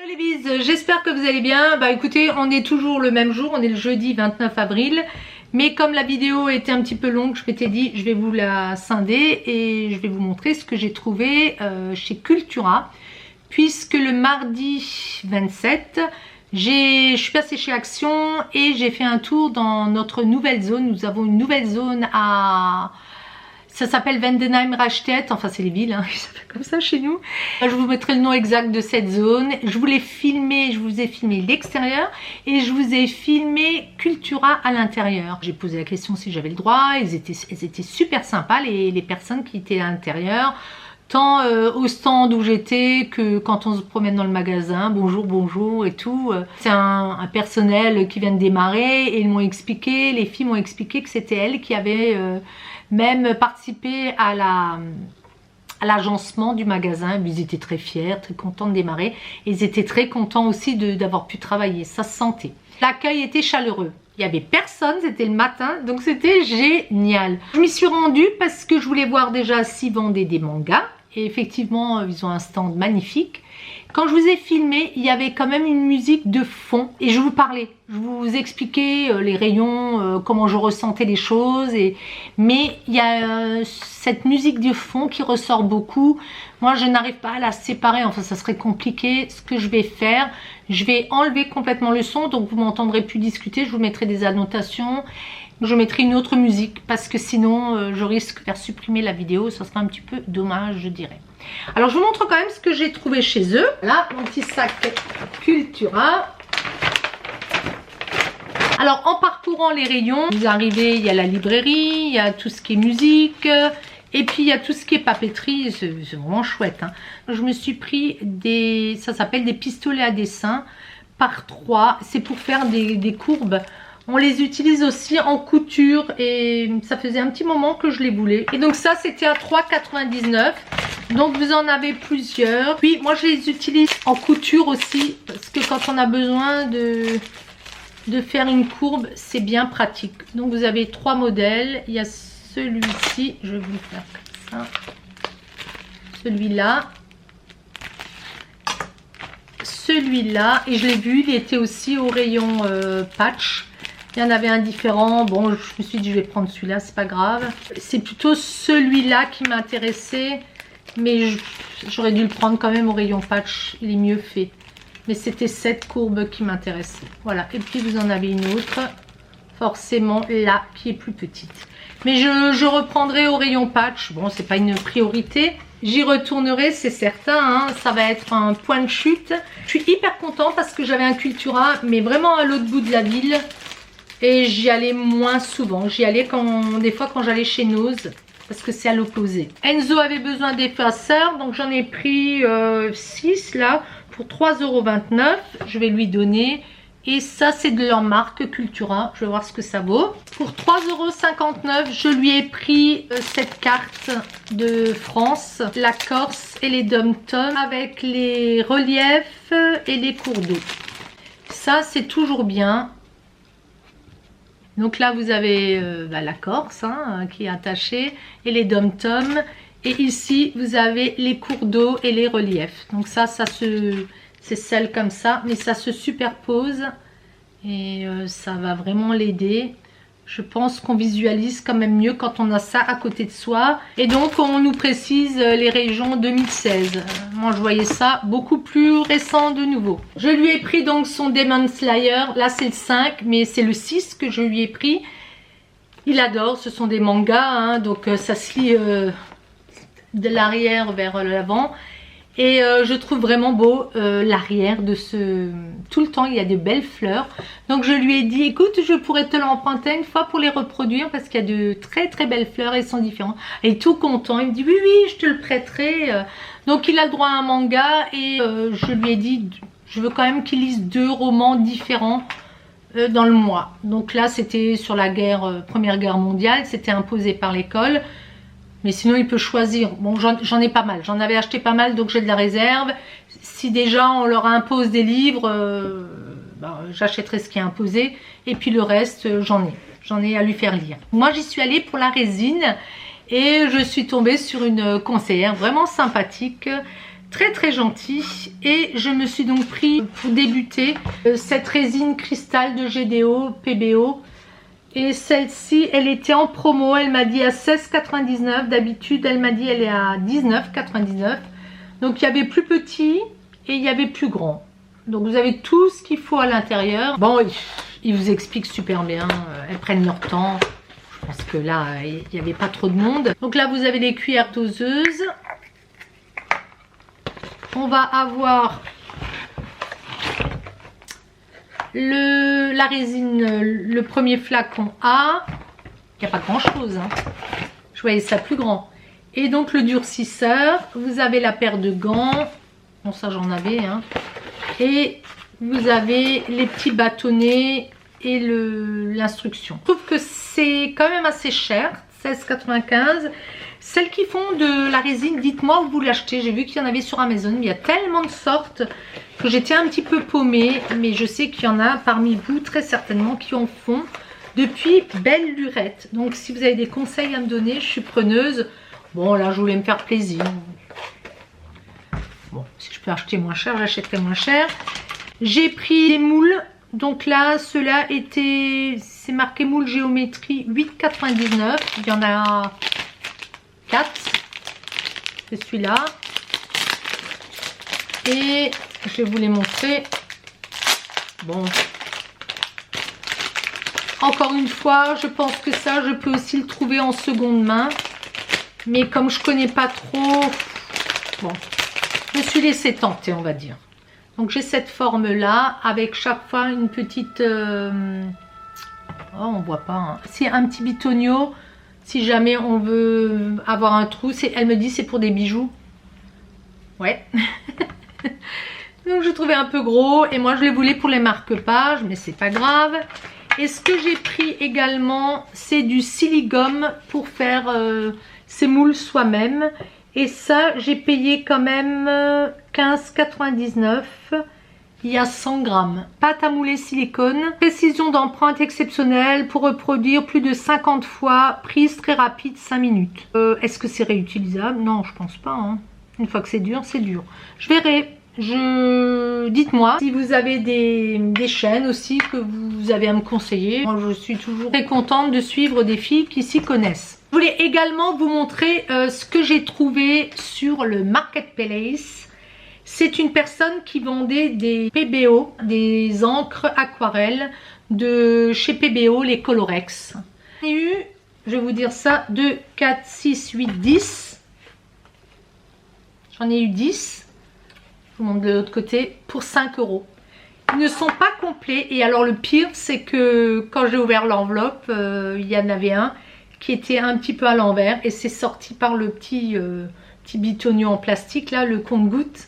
les bises, j'espère que vous allez bien. Bah écoutez, on est toujours le même jour, on est le jeudi 29 avril. Mais comme la vidéo était un petit peu longue, je m'étais dit je vais vous la scinder et je vais vous montrer ce que j'ai trouvé chez Cultura. Puisque le mardi 27, je suis passée chez Action et j'ai fait un tour dans notre nouvelle zone. Nous avons une nouvelle zone à... Ça s'appelle Vendenheim-Rastede, enfin c'est les villes, hein, ça s'appelle comme ça chez nous. Je vous mettrai le nom exact de cette zone. Je vous ai filmé l'extérieur et je vous ai filmé Cultura à l'intérieur. J'ai posé la question si j'avais le droit, elles étaient super sympas les personnes qui étaient à l'intérieur. Tant au stand où j'étais que quand on se promène dans le magasin, bonjour, bonjour et tout. C'est un personnel qui vient de démarrer et ils m'ont expliqué, les filles m'ont expliqué que c'était elles qui avaient même participé à l'agencement du magasin. Ils étaient très fiers, très contents de démarrer. Et ils étaient très contents aussi d'avoir pu travailler, ça se sentait. L'accueil était chaleureux. Il n'y avait personne, c'était le matin, donc c'était génial. Je m'y suis rendue parce que je voulais voir déjà s'ils vendaient des mangas. Et effectivement, ils ont un stand magnifique. Quand je vous ai filmé, il y avait quand même une musique de fond. Et je vous parlais, je vous expliquais les rayons, comment je ressentais les choses. Mais il y a cette musique de fond qui ressort beaucoup. Moi, je n'arrive pas à la séparer. Enfin, ça serait compliqué. Ce que je vais faire, je vais enlever complètement le son. Donc, vous m'entendrez plus discuter. Je vous mettrai des annotations. Je mettrai une autre musique parce que sinon je risque de faire supprimer la vidéo, ça serait un petit peu dommage, je dirais. Alors je vous montre quand même ce que j'ai trouvé chez eux. Là, mon petit sac Cultura. Alors en parcourant les rayons, vous arrivez, il y a la librairie, il y a tout ce qui est musique et puis il y a tout ce qui est papeterie, c'est vraiment chouette, hein. Je me suis pris ça s'appelle des pistolets à dessin par 3, c'est pour faire des courbes. On les utilise aussi en couture et ça faisait un petit moment que je les voulais. Et donc ça, c'était à 3,99 €. Donc vous en avez plusieurs. Puis moi, je les utilise en couture aussi parce que quand on a besoin de faire une courbe, c'est bien pratique. Donc vous avez 3 modèles. Il y a celui-ci, je vais vous le faire comme ça. Celui-là. Celui-là. Et je l'ai vu, il était aussi au rayon patch. Il y en avait un différent, bon je me suis dit je vais prendre celui-là, c'est pas grave. C'est plutôt celui-là qui m'intéressait, mais j'aurais dû le prendre quand même au rayon patch, il est mieux fait. Mais c'était cette courbe qui m'intéressait. Voilà, et puis vous en avez une autre, forcément là, qui est plus petite. Mais je reprendrai au rayon patch, bon c'est pas une priorité. J'y retournerai, c'est certain, hein. Ça va être un point de chute. Je suis hyper contente parce que j'avais un Cultura, mais vraiment à l'autre bout de la ville. Et j'y allais moins souvent. J'y allais des fois quand j'allais chez Nose. Parce que c'est à l'opposé. Enzo avait besoin d'effaceurs. Donc j'en ai pris 6 là. Pour 3,29 €. Je vais lui donner. Et ça c'est de leur marque Cultura. Je vais voir ce que ça vaut. Pour 3,59 €. Je lui ai pris cette carte de France. La Corse et les dom-toms. Avec les reliefs et les cours d'eau. Ça c'est toujours bien. Donc là, vous avez la Corse hein, qui est attachée et les dom-toms. Et ici, vous avez les cours d'eau et les reliefs. Donc ça c'est celle comme ça, mais ça se superpose et ça va vraiment l'aider. Je pense qu'on visualise quand même mieux quand on a ça à côté de soi. Et donc, on nous précise les régions 2016. Moi, je voyais ça beaucoup plus récent de nouveau. Je lui ai pris donc son Demon Slayer. Là, c'est le 5, mais c'est le 6 que je lui ai pris. Il adore, ce sont des mangas. Hein, donc, ça se lit de l'arrière vers l'avant. Et je trouve vraiment beau l'arrière de ce... Tout le temps, il y a de belles fleurs. Donc, je lui ai dit, écoute, je pourrais te l'emprunter une fois pour les reproduire parce qu'il y a de très très belles fleurs et elles sont différentes. Il est tout content. Il me dit, oui, oui, je te le prêterai. Donc, il a le droit à un manga et je lui ai dit, je veux quand même qu'il lise 2 romans différents dans le mois. Donc là, c'était sur la Première Guerre mondiale. C'était imposé par l'école. Mais sinon, il peut choisir. Bon, j'en ai pas mal. J'en avais acheté pas mal, donc j'ai de la réserve. Si déjà on leur impose des livres, j'achèterai ce qui est imposé. Et puis le reste, j'en ai à lui faire lire. Moi, j'y suis allée pour la résine. Et je suis tombée sur une conseillère vraiment sympathique très très gentil. Et je me suis donc pris pour débuter cette résine cristal de GDO PBO. Et celle-ci, elle était en promo, elle m'a dit à 16,99. D'habitude, elle m'a dit elle est à 19,99. Donc il y avait plus petit et il y avait plus grand. Donc vous avez tout ce qu'il faut à l'intérieur. Bon, ils vous expliquent super bien, elles prennent leur temps. Je pense que là, il n'y avait pas trop de monde. Donc là, vous avez les cuillères doseuses. On va avoir la résine, le premier flacon A. Il n'y a pas grand chose, hein. Je voyais ça plus grand. Et donc le durcisseur, vous avez la paire de gants. Bon, ça j'en avais, hein. Et vous avez les petits bâtonnets et l'instruction. Je trouve que c'est quand même assez cher, 16,95. Celles qui font de la résine, dites-moi où vous l'achetez. J'ai vu qu'il y en avait sur Amazon. Il y a tellement de sortes que j'étais un petit peu paumée. Mais je sais qu'il y en a parmi vous, très certainement, qui en font depuis belle lurette. Donc, si vous avez des conseils à me donner, je suis preneuse. Bon, là, je voulais me faire plaisir. Bon, si je peux acheter moins cher, j'achèterai moins cher. J'ai pris des moules. Donc là, ceux-là étaient... C'est marqué moule géométrie 8,99. Il y en a 4. C'est celui-là. Et je vais vous les montrer. Bon. Encore une fois, je pense que ça, je peux aussi le trouver en seconde main. Mais comme je connais pas trop... Bon. Je me suis laissée tenter, on va dire. Donc j'ai cette forme-là, avec chaque fois une petite... Oh, on voit pas. Hein. C'est un petit bitonio. Si jamais on veut avoir un trou, elle me dit c'est pour des bijoux. Ouais. Donc je trouvais un peu gros. Et moi je les voulais pour les marque-pages, mais c'est pas grave. Et ce que j'ai pris également, c'est du siligum pour faire ces moules soi-même. Et ça, j'ai payé quand même 15,99. Il y a 100 grammes. Pâte à mouler silicone. Précision d'empreinte exceptionnelle pour reproduire plus de 50 fois. Prise très rapide, 5 minutes. Est-ce que c'est réutilisable? Non, je pense pas. Hein. Une fois que c'est dur, c'est dur. Je verrai. Dites-moi si vous avez des chaînes aussi que vous avez à me conseiller. Moi, je suis toujours très contente de suivre des filles qui s'y connaissent. Je voulais également vous montrer ce que j'ai trouvé sur le Marketplace. C'est une personne qui vendait des PBO, des encres aquarelles de chez PBO, les Colorex. J'en ai eu, je vais vous dire ça, 2, 4, 6, 8, 10. J'en ai eu 10. Je vous montre de l'autre côté, pour 5 €. Ils ne sont pas complets. Et alors le pire, c'est que quand j'ai ouvert l'enveloppe, il y en avait un qui était un petit peu à l'envers. Et c'est sorti par le petit bitonio en plastique, là, le compte-gouttes.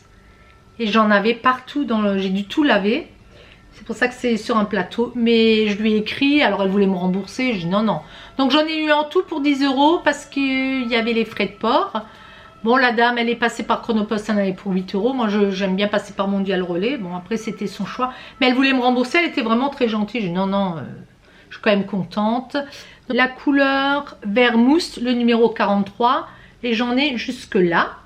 Et j'en avais partout, j'ai dû tout laver. C'est pour ça que c'est sur un plateau. Mais je lui ai écrit, alors elle voulait me rembourser. Je dis non, non. Donc j'en ai eu en tout pour 10 € parce qu'il y avait les frais de port. Bon, la dame, elle est passée par Chronopost, elle en avait pour 8 €. Moi, j'aime bien passer par Mondial Relais. Bon, après, c'était son choix. Mais elle voulait me rembourser, elle était vraiment très gentille. J'ai dit non, non, je suis quand même contente. La couleur vert mousse, le numéro 43. Et j'en ai jusque là.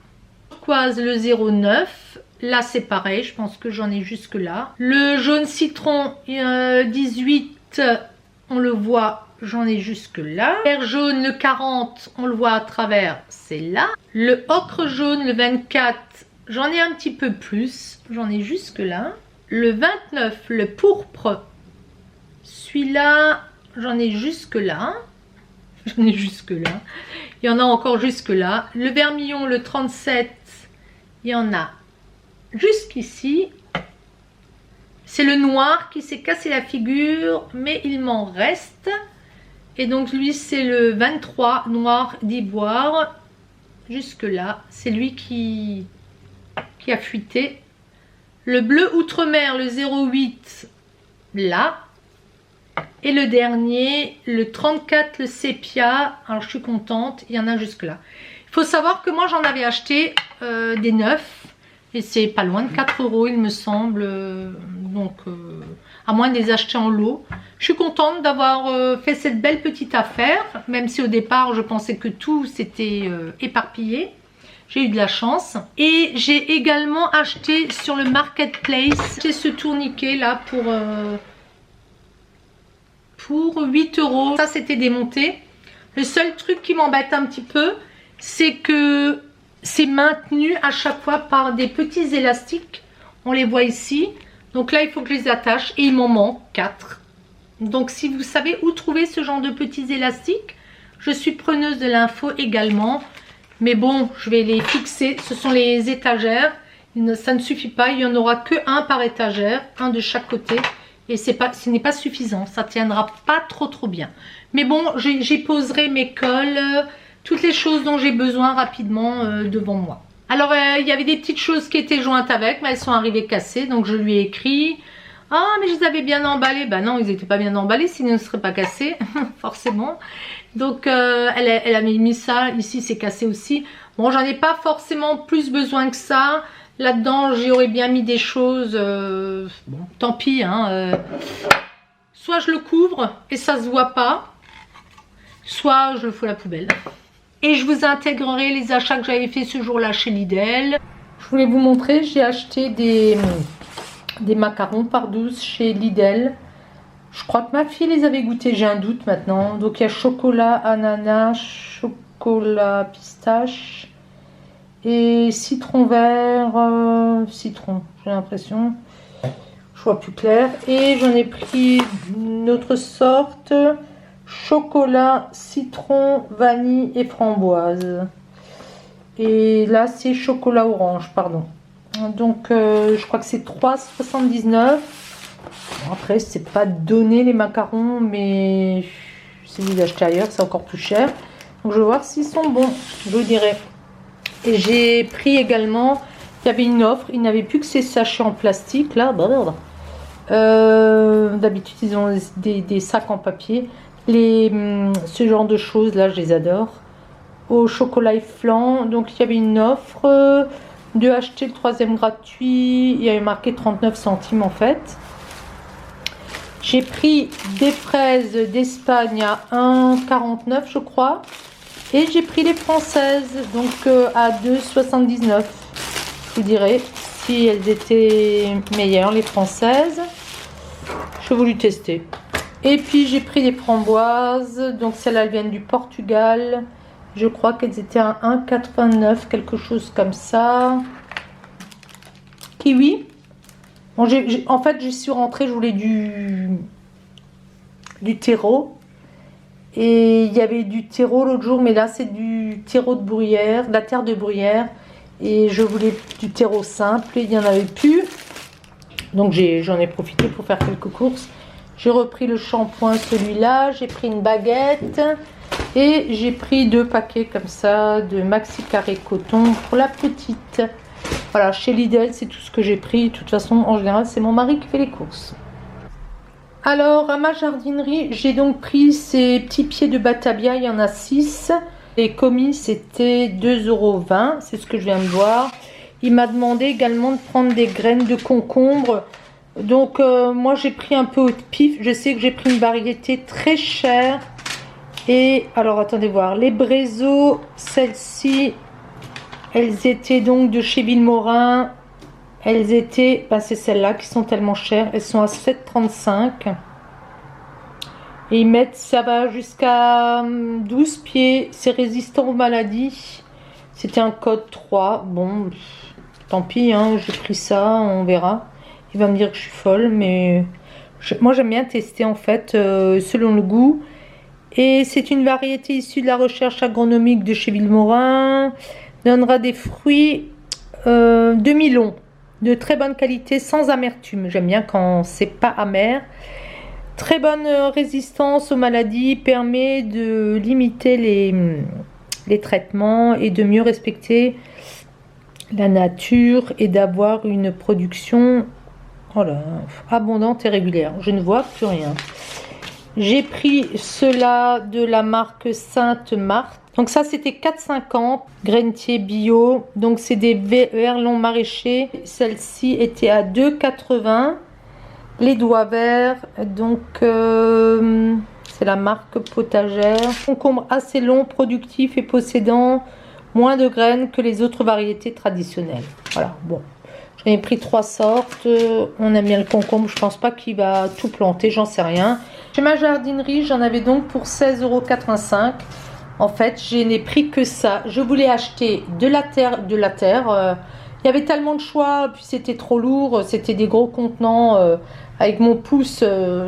Turquoise, le 09. Là, c'est pareil, je pense que j'en ai jusque là. Le jaune citron 18, on le voit, j'en ai jusque là. Le vert jaune, le 40, on le voit à travers, c'est là. Le ocre jaune, le 24, j'en ai un petit peu plus, j'en ai jusque là. Le 29, le pourpre, celui-là, j'en ai jusque là. J'en ai jusque là. Il y en a encore jusque là. Le vermillon, le 37, il y en a jusqu'ici. C'est le noir qui s'est cassé la figure, mais il m'en reste. Et donc lui, c'est le 23 noir d'ivoire. Jusque là, c'est lui qui a fuité. Le bleu outre-mer, le 08, là. Et le dernier, le 34, le sépia. Alors je suis contente, il y en a jusque là. Il faut savoir que moi j'en avais acheté des neufs. Et c'est pas loin de 4 € il me semble. Donc à moins de les acheter en lot. Je suis contente d'avoir fait cette belle petite affaire. Même si au départ je pensais que tout s'était éparpillé. J'ai eu de la chance. Et j'ai également acheté sur le marketplace, j'ai ce tourniquet là pour 8 €. Ça c'était démonté. Le seul truc qui m'embête un petit peu, c'est que c'est maintenu à chaque fois par des petits élastiques. On les voit ici. Donc là, il faut que je les attache et il m'en manque 4. Donc si vous savez où trouver ce genre de petits élastiques, je suis preneuse de l'info également. Mais bon, je vais les fixer. Ce sont les étagères. Ça ne suffit pas. Il n'y en aura que un par étagère, un de chaque côté. Et ce n'est pas suffisant. Ça ne tiendra pas trop bien. Mais bon, j'y poserai mes cols, toutes les choses dont j'ai besoin rapidement devant moi. Alors, il y avait des petites choses qui étaient jointes avec, mais elles sont arrivées cassées. Donc, je lui ai écrit. Ah, mais je les avais bien emballés. Ben non, ils n'étaient pas bien emballés, sinon ils ne seraient pas cassés, forcément. Donc, elle a mis ça. Ici, c'est cassé aussi. Bon, j'en ai pas forcément plus besoin que ça. Là-dedans, j'y aurais bien mis des choses. Bon, tant pis. Hein, soit je le couvre et ça se voit pas. Soit je le fous à la poubelle. Et je vous intégrerai les achats que j'avais fait ce jour-là chez Lidl. Je voulais vous montrer, j'ai acheté des macarons par 12 chez Lidl. Je crois que ma fille les avait goûtés, j'ai un doute maintenant. Donc il y a chocolat, ananas, chocolat, pistache et citron vert, citron, j'ai l'impression. Je vois plus clair. Et j'en ai pris une autre sorte, chocolat, citron, vanille et framboise. Et là c'est chocolat orange, pardon. Donc je crois que c'est 3,79 €. Bon, après c'est pas donné les macarons, mais si vous les achetez ailleurs c'est encore plus cher. Donc je vais voir s'ils sont bons, je vous dirai. Et j'ai pris également, il y avait une offre, il n'y avait plus que ces sachets en plastique là. D'habitude ils ont des sacs en papier. Ce genre de choses là je les adore. Au chocolat et flan, donc il y avait une offre de acheter le 3e gratuit, il y avait marqué 39 centimes en fait. J'ai pris des fraises d'Espagne à 1,49 € je crois, et j'ai pris les françaises donc à 2,79 €. Je vous dirai si elles étaient meilleures les françaises. J'ai voulu tester. Et puis j'ai pris des framboises, donc celles-là elles viennent du Portugal. Je crois qu'elles étaient à 1,89 €, quelque chose comme ça. Kiwi. Bon, en fait, j'y suis rentrée, je voulais du terreau. Et il y avait du terreau l'autre jour, mais là, c'est du terreau de bruyère, de la terre de bruyère. Et je voulais du terreau simple, et il n'y en avait plus. Donc, j'en ai profité pour faire quelques courses. J'ai repris le shampoing, celui-là. J'ai pris une baguette. Et j'ai pris 2 paquets comme ça de maxi carré coton pour la petite. Voilà, chez Lidl, c'est tout ce que j'ai pris. De toute façon, en général, c'est mon mari qui fait les courses. Alors, à ma jardinerie, j'ai donc pris ces petits pieds de Batavia. Il y en a 6. Les commis, c'était 2,20 €. C'est ce que je viens de voir. Il m'a demandé également de prendre des graines de concombre. Donc, moi, j'ai pris un peu au pif. Je sais que j'ai pris une variété très chère. Et alors attendez voir, les Brézo, celles-ci, elles étaient donc de chez Villemorin. Elles étaient, c'est celles-là qui sont tellement chères, elles sont à 7,35 €. Et ils mettent, ça va jusqu'à 12 pieds, c'est résistant aux maladies. C'était un code 3, bon, tant pis, hein, j'ai pris ça, on verra. Il va me dire que je suis folle, mais moi j'aime bien tester en fait, selon le goût. Et c'est une variété issue de la recherche agronomique de chez Villemorin. Donnera des fruits demi-longs, de très bonne qualité, sans amertume. J'aime bien quand c'est pas amer. Très bonne résistance aux maladies, permet de limiter les traitements et de mieux respecter la nature et d'avoir une production abondante et régulière. Je ne vois plus rien. J'ai pris cela de la marque Sainte-Marthe. Donc ça c'était 4,50 €, grainetier bio. Donc c'est des verlons maraîchers. Celle-ci était à 2,80 €. Les doigts verts, donc c'est la marque potagère. Concombre assez long, productif et possédant moins de graines que les autres variétés traditionnelles. Voilà, bon. J'en ai pris 3 sortes. On aime bien le concombre, je pense pas qu'il va tout planter, j'en sais rien. Chez ma jardinerie, j'en avais donc pour 16,85 €. En fait, je n'ai pris que ça. Je voulais acheter de la terre. Il y avait tellement de choix, puis c'était trop lourd. C'était des gros contenants. Avec mon pouce,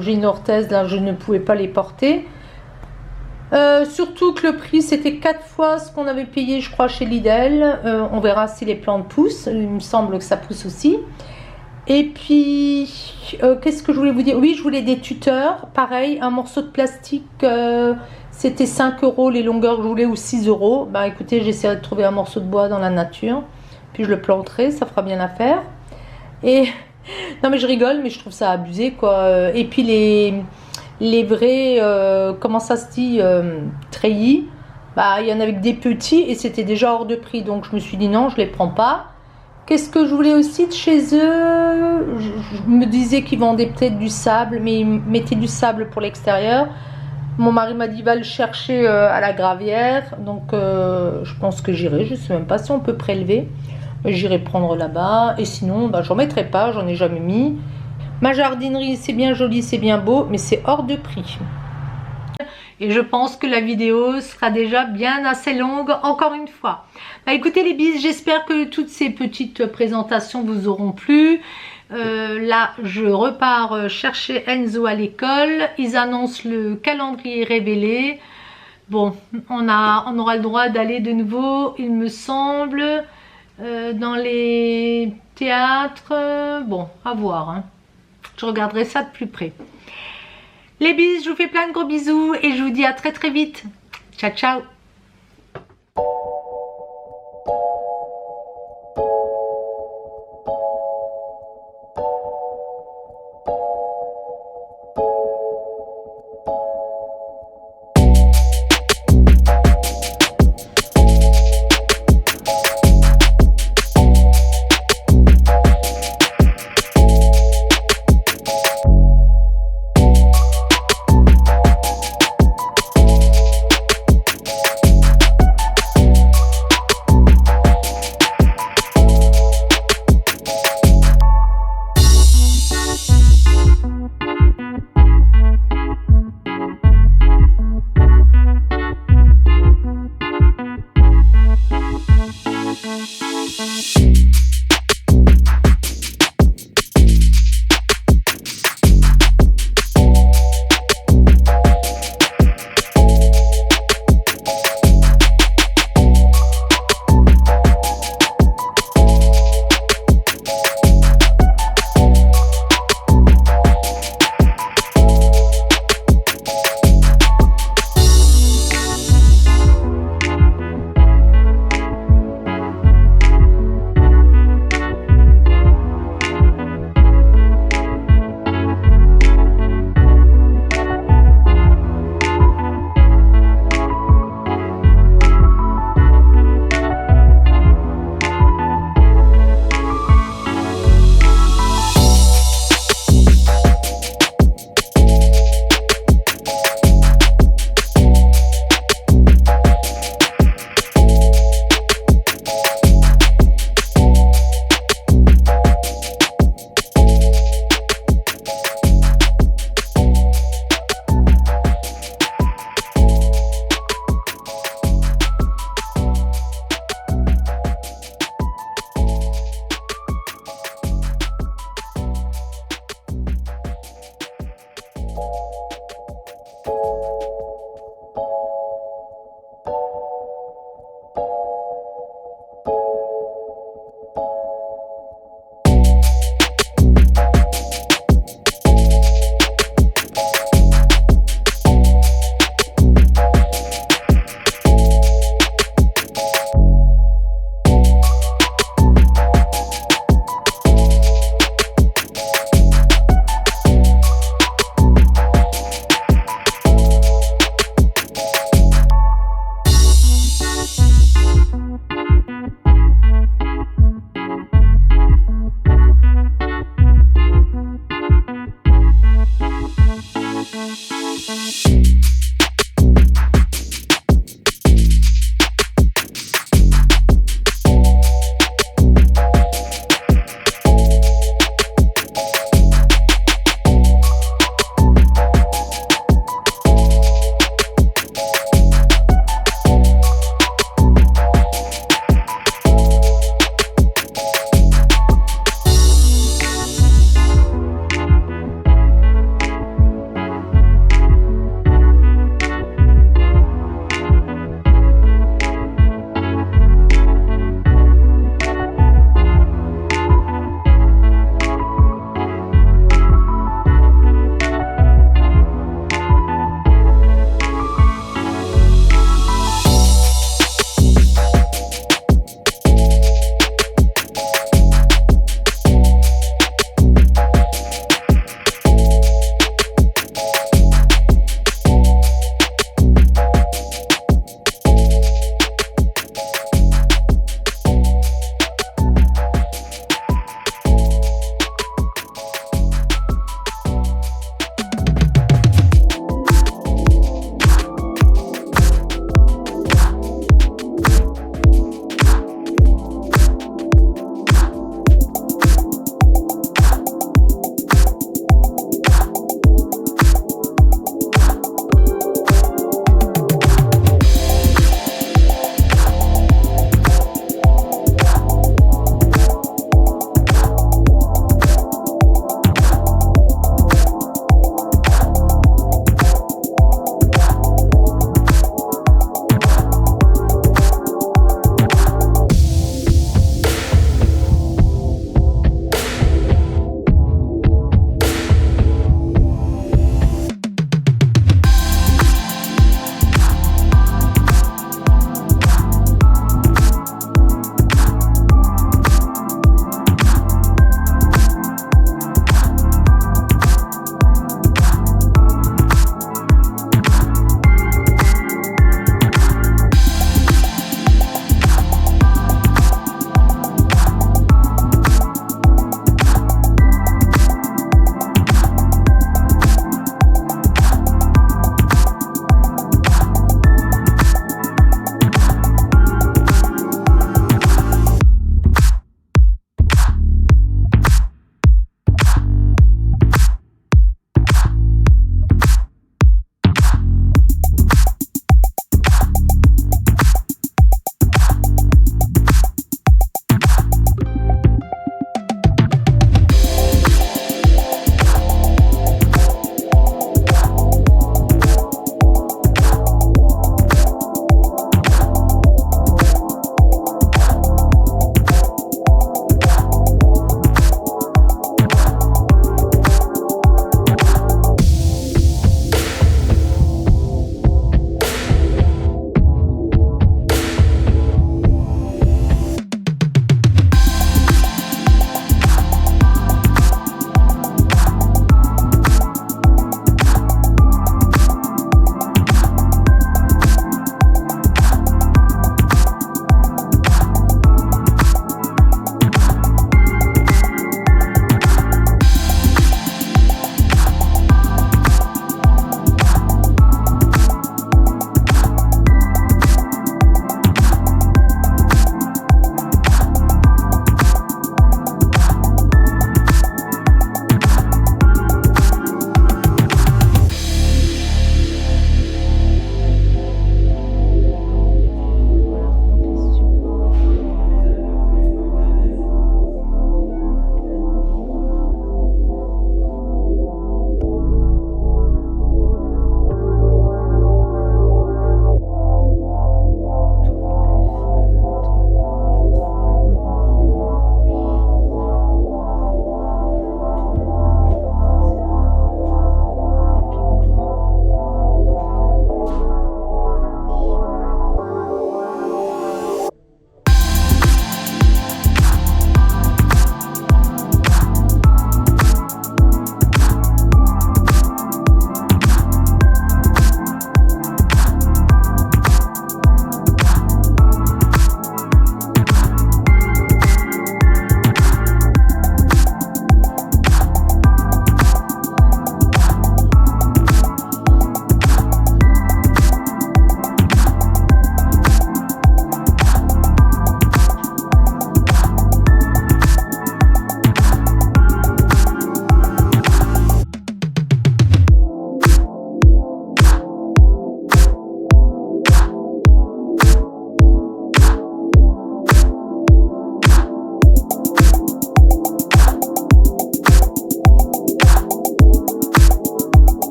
j'ai une orthèse, là, je ne pouvais pas les porter. Surtout que le prix, c'était 4 fois ce qu'on avait payé, je crois, chez Lidl. On verra si les plantes poussent. Il me semble que ça pousse aussi. Et puis, qu'est-ce que je voulais vous dire? Oui, je voulais des tuteurs. Pareil, un morceau de plastique, c'était 5 €. Les longueurs que je voulais, ou 6 €. Bah écoutez, j'essaierai de trouver un morceau de bois dans la nature. Puis je le planterai, ça fera bien l'affaire. Et non mais je rigole, mais je trouve ça abusé, quoi. Et puis les vrais, comment ça se dit, treillis, bah il y en avait que des petits et c'était déjà hors de prix. Donc je me suis dit non, je les prends pas. Qu'est-ce que je voulais aussi de chez eux? Je me disais qu'ils vendaient peut-être du sable, mais ils mettaient du sable pour l'extérieur. Mon mari m'a dit va le chercher à la gravière. Donc je pense que j'irai. Je ne sais même pas si on peut prélever. J'irai prendre là-bas. Et sinon, bah, j'en mettrai pas. J'en ai jamais mis. Ma jardinerie, c'est bien joli, c'est bien beau, mais c'est hors de prix. Et je pense que la vidéo sera déjà bien assez longue, encore une fois. Bah, écoutez les bises, j'espère que toutes ces petites présentations vous auront plu. Là, je repars chercher Enzo à l'école. Ils annoncent le calendrier révélé. Bon, on aura le droit d'aller de nouveau, il me semble, dans les théâtres. Bon, à voir, hein. Je regarderai ça de plus près. Les bises, je vous fais plein de gros bisous et je vous dis à très très vite. Ciao, ciao.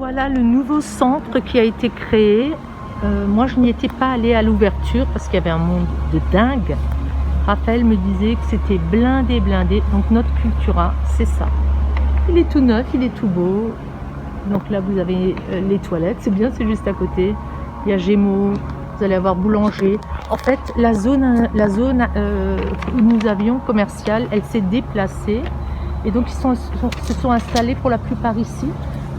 Voilà le nouveau centre qui a été créé. Moi, je n'y étais pas allée à l'ouverture parce qu'il y avait un monde de dingue. Raphaël me disait que c'était blindé, blindé. Donc notre Cultura, c'est ça. Il est tout neuf, il est tout beau. Donc là, vous avez les toilettes. C'est bien, c'est juste à côté. Il y a Gémeaux, vous allez avoir Boulanger. En fait, la zone où nous avions commerciale, elle s'est déplacée. Et donc, ils se sont installés pour la plupart ici.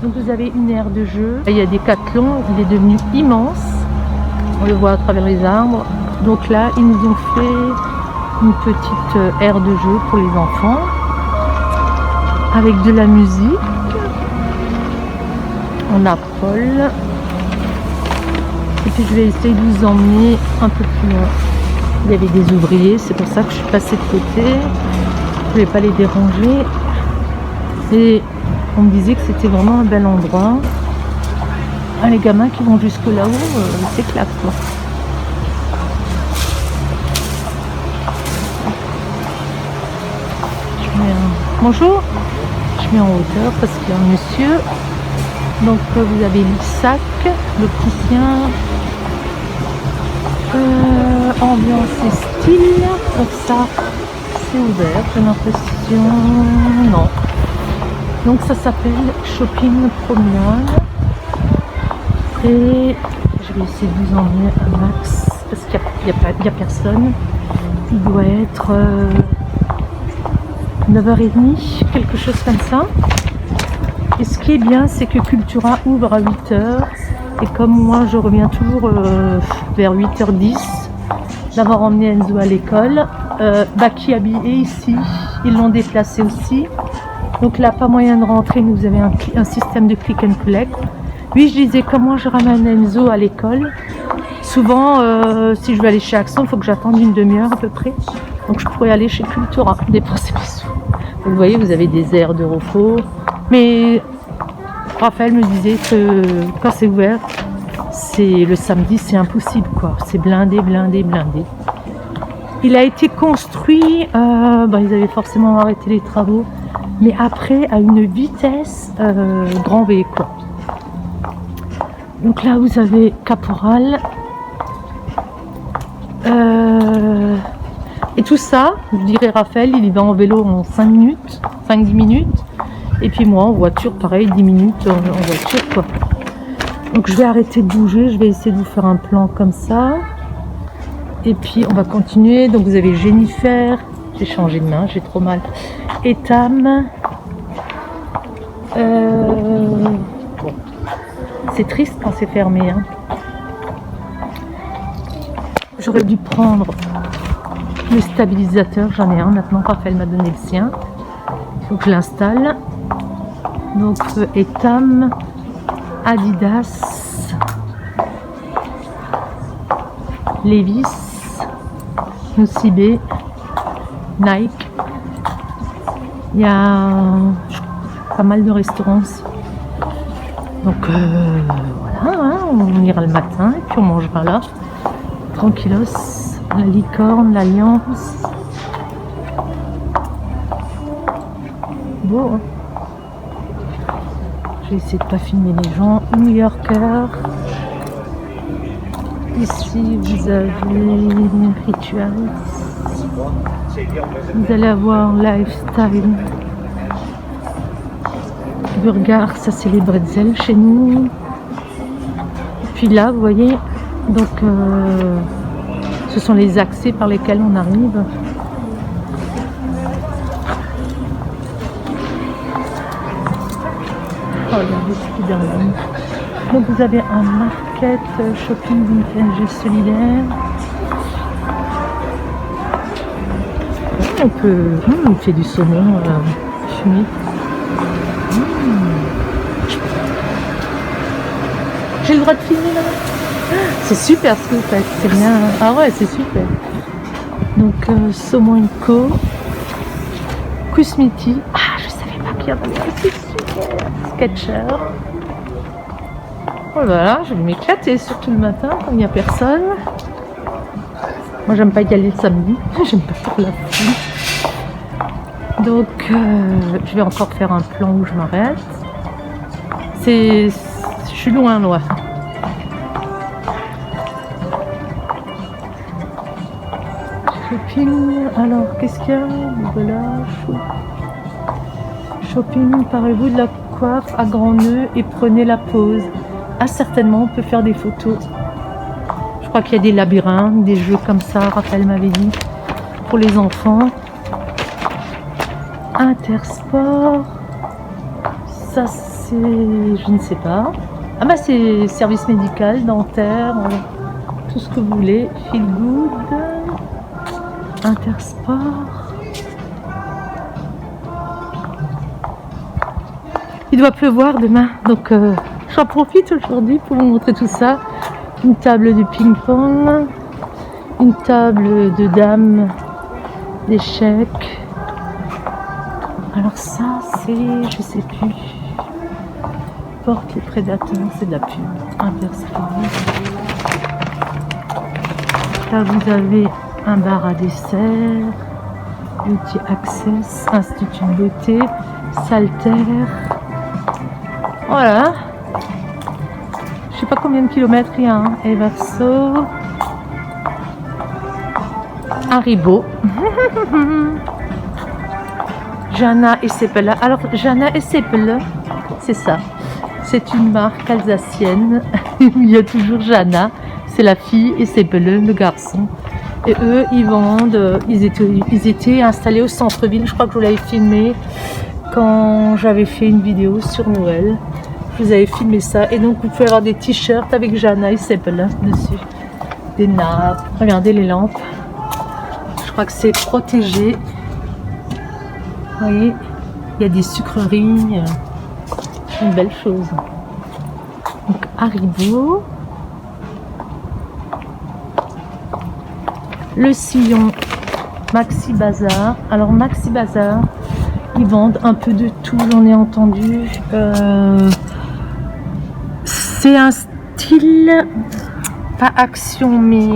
Donc, vous avez une aire de jeu. Il y a Decathlon, il est devenu immense. On le voit à travers les arbres. Donc là, ils nous ont fait une petite aire de jeu pour les enfants. Avec de la musique. On a Paul. Et puis, je vais essayer de vous emmener un peu plus loin. Il y avait des ouvriers, c'est pour ça que je suis passée de côté. Je ne voulais pas les déranger. Et on me disait que c'était vraiment un bel endroit. Ah, les gamins qui vont jusque là-haut, ils s'éclatent quoi. Bonjour. Je mets en hauteur parce qu'il y a un monsieur. Donc vous avez l'Issac, l'opticien. Ambiance et style. Donc ça, c'est ouvert, j'ai l'impression. Non. Donc ça s'appelle Shopping Promenade. Et je vais essayer de vous emmener un max parce qu'il n'y a personne. Il doit être 9h30, quelque chose comme ça. Et ce qui est bien, c'est que Cultura ouvre à 8h. Et comme moi, je reviens toujours vers 8h10 d'avoir emmené Enzo à l'école. Bakiabi est ici. Ils l'ont déplacé aussi. Donc là, pas moyen de rentrer, mais vous avez un système de click and collect. Oui, je disais, comme moi, je ramène Enzo à l'école. Souvent, si je veux aller chez Axon, il faut que j'attende une demi-heure à peu près. Donc je pourrais aller chez Cultura, dépenser mes sous. Vous voyez, vous avez des aires de repos. Mais Raphaël me disait que quand c'est ouvert, c'est le samedi, c'est impossible quoi. C'est blindé, blindé, blindé. Il a été construit, ils avaient forcément arrêté les travaux, mais après à une vitesse grand V quoi. Donc là vous avez Caporal. Et tout ça, je dirais Raphaël, il y va en vélo en 5 minutes, 5-10 minutes. Et puis moi en voiture, pareil, 10 minutes en voiture quoi. Donc je vais arrêter de bouger, je vais essayer de vous faire un plan comme ça. Et puis on va continuer. Donc vous avez Jennifer, j'ai changé de main, j'ai trop mal. Etam. Bon. C'est triste quand c'est fermé. Hein. J'aurais dû prendre le stabilisateur, j'en ai un maintenant, Raphaël m'a donné le sien. Il faut que je l'installe. Donc Etam, Adidas, Levi's, Nocibé, Nike. Il y a pas mal de restaurants. Donc voilà, hein, on ira le matin et puis on mangera là. Tranquillos, la licorne, l'Alliance. Beau, hein. Je vais essayer de ne pas filmer les gens. New Yorker. Ici, vous avez Rituals. Vous allez avoir Lifestyle. Burger, ça c'est les bretzels chez nous. Et puis là, vous voyez, donc ce sont les accès par lesquels on arrive. Oh, regardez ce qui est. Donc vous avez un market shopping vintage et solidaire. On peut... on fait du saumon fumé. J'ai le droit de filmer là. C'est super ce que vous faites, c'est bien. Ah ouais, c'est super. Donc saumon co. Kusmiti. Ah, je savais pas qu'il y avait ça, c'est super. Sketcher. Voilà, je vais m'éclater, surtout le matin quand il n'y a personne. Moi, j'aime pas y aller le samedi. J'aime pas faire la foule. Donc, je vais encore faire un plan où je m'arrête. suis loin, loin. Shopping, alors qu'est-ce qu'il y a? Voilà, shopping, parez-vous de la coiffe à grands nœuds et prenez la pause. Ah, certainement, on peut faire des photos. Je crois qu'il y a des labyrinthes, des jeux comme ça, Raphaël m'avait dit, pour les enfants. Intersport, ça c'est, je ne sais pas. Ah bah c'est service médical, dentaire, tout ce que vous voulez. Feel good, Intersport. Il doit pleuvoir demain, donc j'en profite aujourd'hui pour vous montrer tout ça. Une table de ping-pong, une table de dames, d'échecs. Alors ça c'est, je sais plus, porte les prédateurs, c'est de la pub. Intersport. Là vous avez un bar à dessert, Beauty Access, Institut de beauté, Salter. Voilà. Je sais pas combien de kilomètres il y a, hein. Everso, Haribo. Jana et Seppel. Alors Jana et Seppel, c'est ça. C'est une marque alsacienne. Il y a toujours Jana, c'est la fille, et Seppel, le garçon. Et eux, ils vendent. Ils étaient installés au centre-ville. Je crois que je vous l'avais filmé quand j'avais fait une vidéo sur Noël. Je vous avais filmé ça. Et donc vous pouvez avoir des t-shirts avec Jana et Seppel dessus. Des nappes. Regardez les lampes. Je crois que c'est protégé. Vous voyez, il y a des sucreries, une belle chose. Donc Haribo, le sillon Maxi Bazar. Alors Maxi Bazar, ils vendent un peu de tout, j'en ai entendu. C'est un style, pas action, mais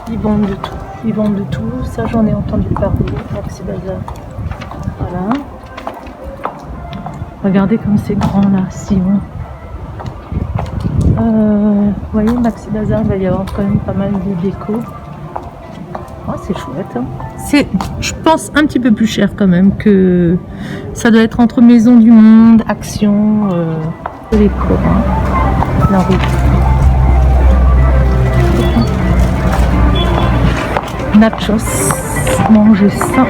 ils vendent de tout. Ils vendent de tout, ça j'en ai entendu parler. Maxi Bazar. Voilà. Regardez comme c'est grand là, sillon. Vous voyez, Maxi Bazar, il va y avoir quand même pas mal de déco. Oh, c'est chouette. Hein. C'est, je pense, un petit peu plus cher quand même que ça doit être entre Maison du Monde, Action, déco. Hein. La rue. Nachos, manger sain.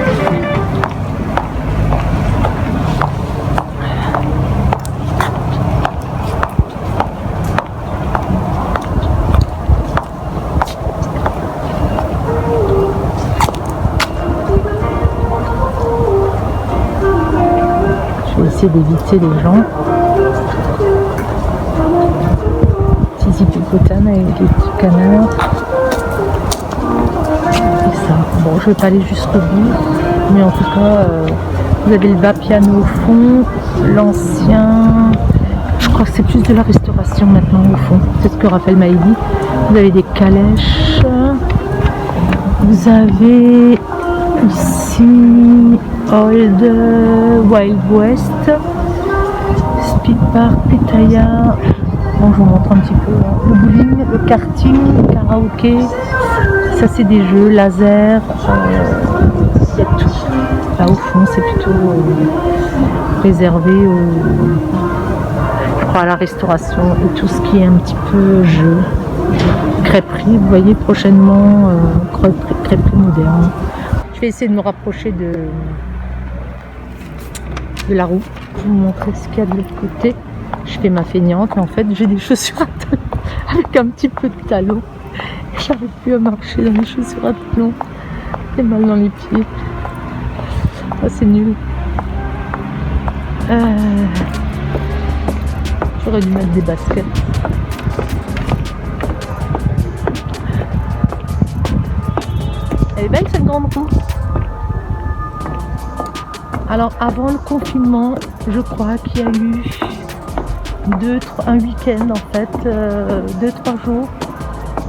Je vais essayer d'éviter les gens. Tizi Picotane avec des petits canards. Bon, je vais pas aller jusqu'au bout, mais en tout cas, vous avez le bas piano au fond, l'ancien. Je crois que c'est plus de la restauration maintenant au fond. C'est ce que Raphaël m'a dit. Vous avez des calèches. Vous avez ici Old Wild West, Speed Park, Pitaya. Bon, je vous montre un petit peu le bowling, le karting, le karaoké. Ça c'est des jeux, laser, il y a tout. Là au fond c'est plutôt réservé je crois à la restauration et tout ce qui est un petit peu jeu. Crêperie, vous voyez prochainement, crêperie moderne. Je vais essayer de me rapprocher de la roue. Je vais vous montrer ce qu'il y a de l'autre côté. Je fais ma feignante, mais en fait j'ai des chaussures à talons avec un petit peu de talons. J'arrive plus à marcher dans les chaussures à talons. J'ai mal dans les pieds. Oh, c'est nul. J'aurais dû mettre des baskets. Elle est belle cette grande roue. Alors avant le confinement, je crois qu'il y a eu un week-end en fait, 2-3 jours.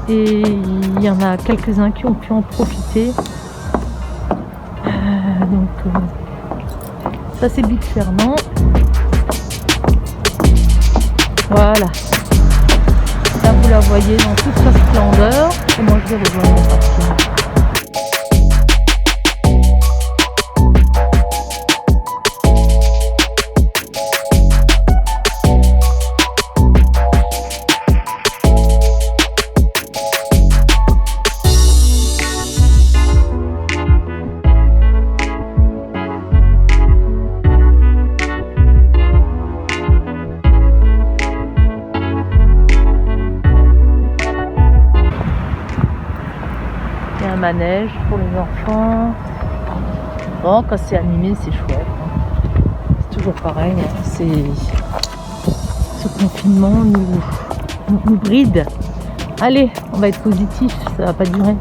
Et il y en a quelques-uns qui ont pu en profiter. Ça c'est Big Fernand. Voilà. Là, vous la voyez dans toute sa splendeur. Et moi, je vais rejoindre mon parking. Un manège pour les enfants. Bon, quand c'est animé, c'est chouette. C'est toujours pareil. Ce confinement nous bride. Allez, on va être positif, ça va pas durer.